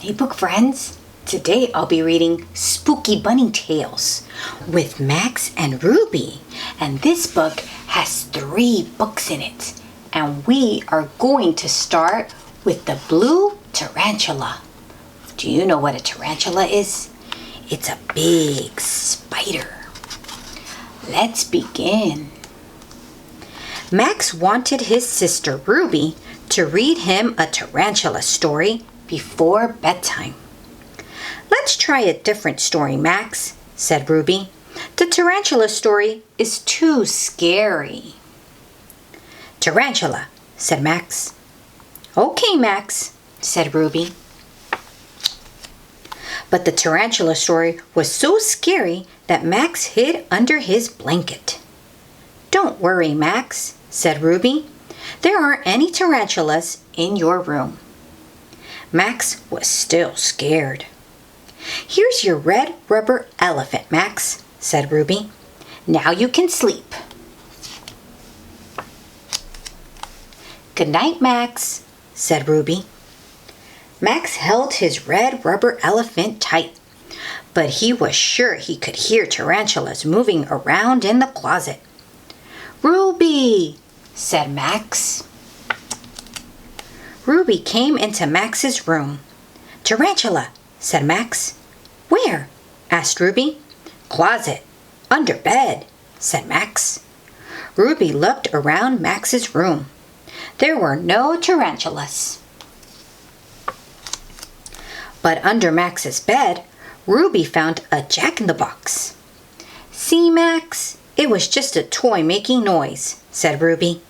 Hey book friends, today I'll be reading Spooky Bunny Tales with Max and Ruby. And this book has 3 books in it. And we are going to start with the Blue Tarantula. Do you know what a tarantula is? It's a big spider. Let's begin. Max wanted his sister Ruby to read him a tarantula story before bedtime. "Let's try a different story, Max," said Ruby. "The tarantula story is too scary." "Tarantula," said Max. "Okay, Max," said Ruby. But the tarantula story was so scary that Max hid under his blanket. "Don't worry, Max," said Ruby. "There aren't any tarantulas in your room." Max was still scared. "Here's your red rubber elephant, Max," said Ruby. "Now you can sleep." "Good night, Max," said Ruby. Max held his red rubber elephant tight, but he was sure he could hear tarantulas moving around in the closet. "Ruby," said Max. Ruby came into Max's room. "Tarantula," said Max. "Where?" asked Ruby. "Closet, under bed," said Max. Ruby looked around Max's room. There were no tarantulas. But under Max's bed, Ruby found a jack-in-the-box. "See, Max, it was just a toy making noise," said Ruby.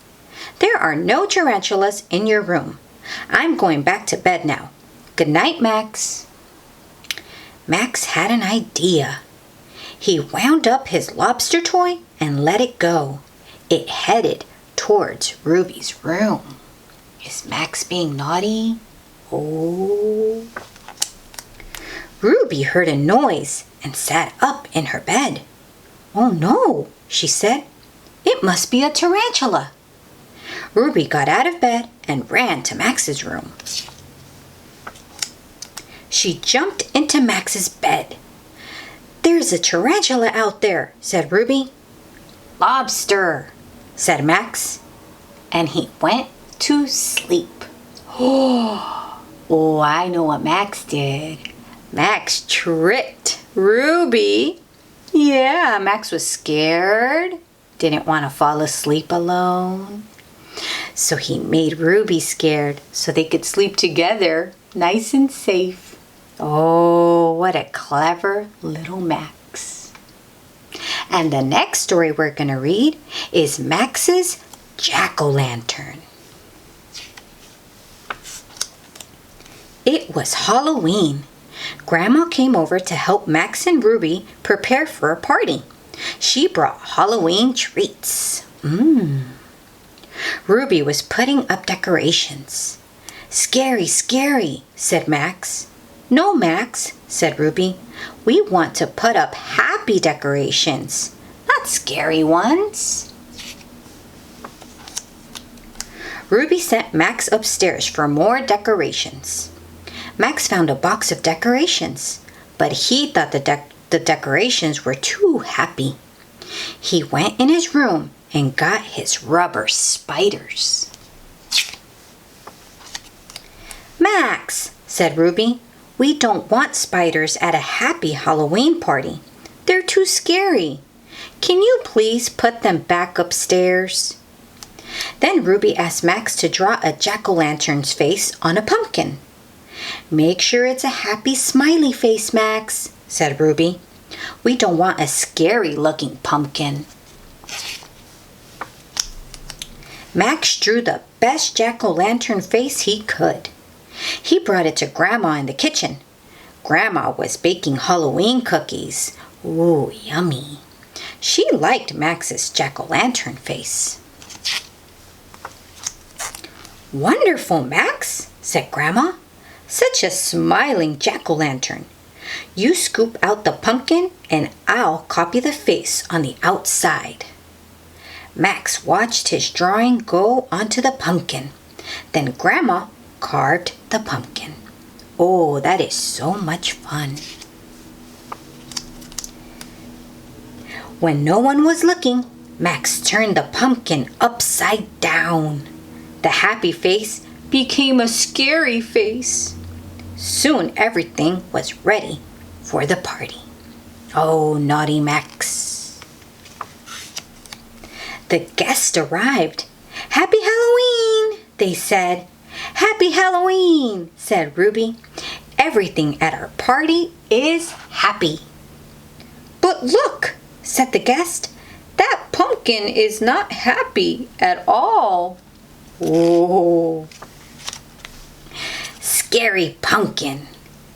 "There are no tarantulas in your room. I'm going back to bed now. Good night, Max." Max had an idea. He wound up his lobster toy and let it go. It headed towards Ruby's room. Is Max being naughty? Oh. Ruby heard a noise and sat up in her bed. "Oh no," she said. "It must be a tarantula." Ruby got out of bed and ran to Max's room. She jumped into Max's bed. "There's a tarantula out there," said Ruby. "Lobster," said Max. And he went to sleep. Oh, I know what Max did. Max tricked Ruby. Yeah, Max was scared. Didn't want to fall asleep alone. So he made Ruby scared so they could sleep together, nice and safe. Oh, what a clever little Max. And the next story we're going to read is Max's Jack-o'-lantern. It was Halloween. Grandma came over to help Max and Ruby prepare for a party. She brought Halloween treats. Ruby was putting up decorations. "Scary, scary," said Max. "No, Max," said Ruby. "We want to put up happy decorations, not scary ones." Ruby sent Max upstairs for more decorations. Max found a box of decorations, but he thought the decorations were too happy. He went in his room and got his rubber spiders. "Max," said Ruby, "we don't want spiders at a happy Halloween party. They're too scary. Can you please put them back upstairs?" Then Ruby asked Max to draw a jack-o'-lantern's face on a pumpkin. "Make sure it's a happy smiley face, Max," said Ruby. "We don't want a scary-looking pumpkin." Max drew the best jack-o'-lantern face he could. He brought it to Grandma in the kitchen. Grandma was baking Halloween cookies. Ooh, yummy. She liked Max's jack-o'-lantern face. "Wonderful, Max," said Grandma. "Such a smiling jack-o'-lantern. You scoop out the pumpkin and I'll copy the face on the outside." Max watched his drawing go onto the pumpkin. Then Grandma carved the pumpkin. Oh, that is so much fun. When no one was looking, Max turned the pumpkin upside down. The happy face became a scary face. Soon everything was ready for the party. Oh, naughty Max. The guests arrived. "Happy Halloween," they said. "Happy Halloween," said Ruby. "Everything at our party is happy." "But look," said the guest, "that pumpkin is not happy at all." "Oh, scary pumpkin,"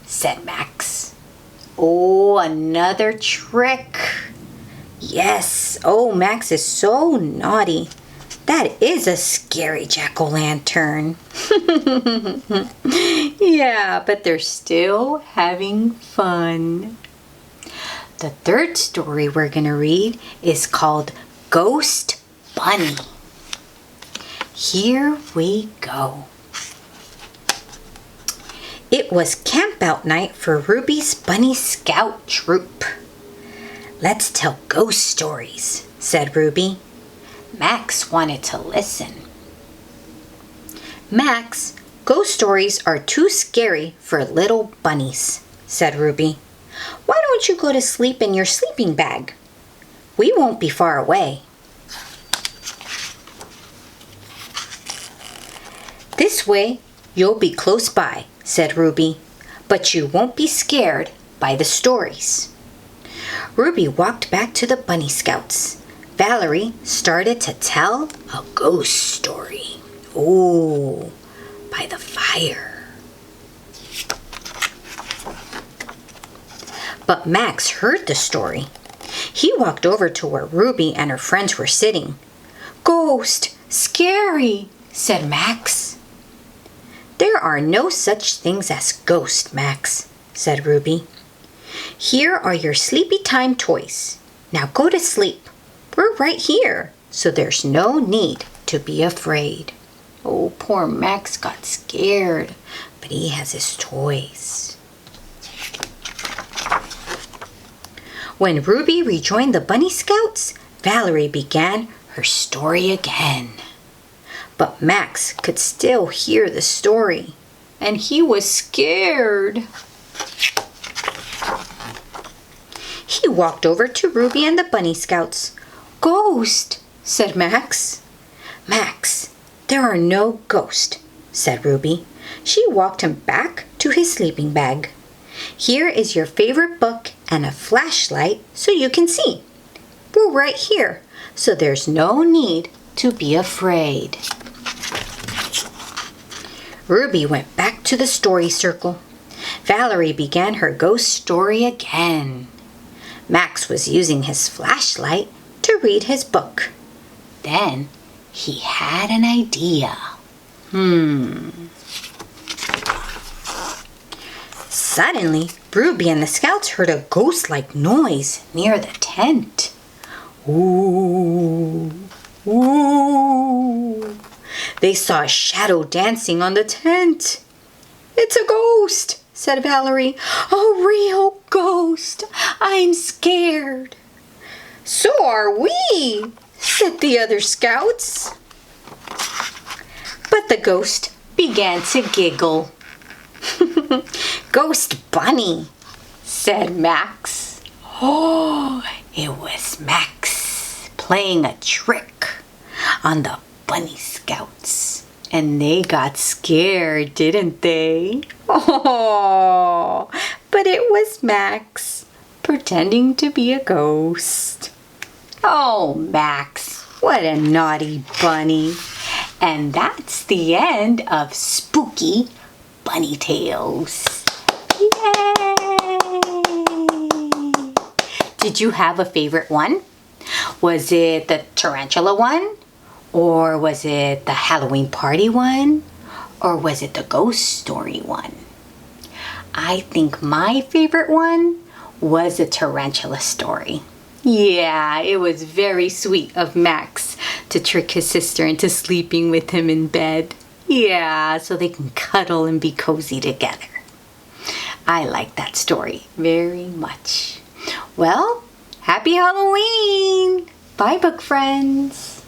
said Max. "Oh, another trick." "Yes, oh, Max is so naughty. That is a scary jack-o'-lantern." Yeah, but they're still having fun. The third story we're going to read is called Ghost Bunny. Here we go. It was camp-out night for Ruby's Bunny Scout troop. "Let's tell ghost stories," said Ruby. Max wanted to listen. "Max, ghost stories are too scary for little bunnies," said Ruby. "Why don't you go to sleep in your sleeping bag? We won't be far away." "This way, you'll be close by," said Ruby, "but you won't be scared by the stories." Ruby walked back to the Bunny Scouts. Valerie started to tell a ghost story. Oh, by the fire. But Max heard the story. He walked over to where Ruby and her friends were sitting. "Ghost, scary," said Max. "There are no such things as ghosts, Max," said Ruby. "Here are your sleepy time toys. Now go to sleep. We're right here, so there's no need to be afraid." Oh, poor Max got scared, but he has his toys. When Ruby rejoined the Bunny Scouts, Valerie began her story again. But Max could still hear the story, and he was scared. He walked over to Ruby and the Bunny Scouts. "Ghost," said Max. "Max, there are no ghosts," said Ruby. She walked him back to his sleeping bag. "Here is your favorite book and a flashlight so you can see. We're right here, so there's no need to be afraid." Ruby went back to the story circle. Valerie began her ghost story again. Max was using his flashlight to read his book. Then he had an idea. Suddenly, Ruby and the Scouts heard a ghost-like noise near the tent. Ooh, ooh. They saw a shadow dancing on the tent. "It's a ghost," said Valerie. "A real ghost. I'm scared." "So are we," said the other Scouts. But the ghost began to giggle. "Ghost Bunny," said Max. Oh, it was Max playing a trick on the Bunny Scouts. And they got scared, didn't they? Oh, but it was Max pretending to be a ghost. Oh, Max, what a naughty bunny. And that's the end of Spooky Bunny Tales. Yay! Did you have a favorite one? Was it the tarantula one? Or was it the Halloween party one? Or was it the ghost story one? I think my favorite one was the tarantula story. Yeah, it was very sweet of Max to trick his sister into sleeping with him in bed. Yeah, so they can cuddle and be cozy together. I like that story very much. Well, happy Halloween! Bye, book friends!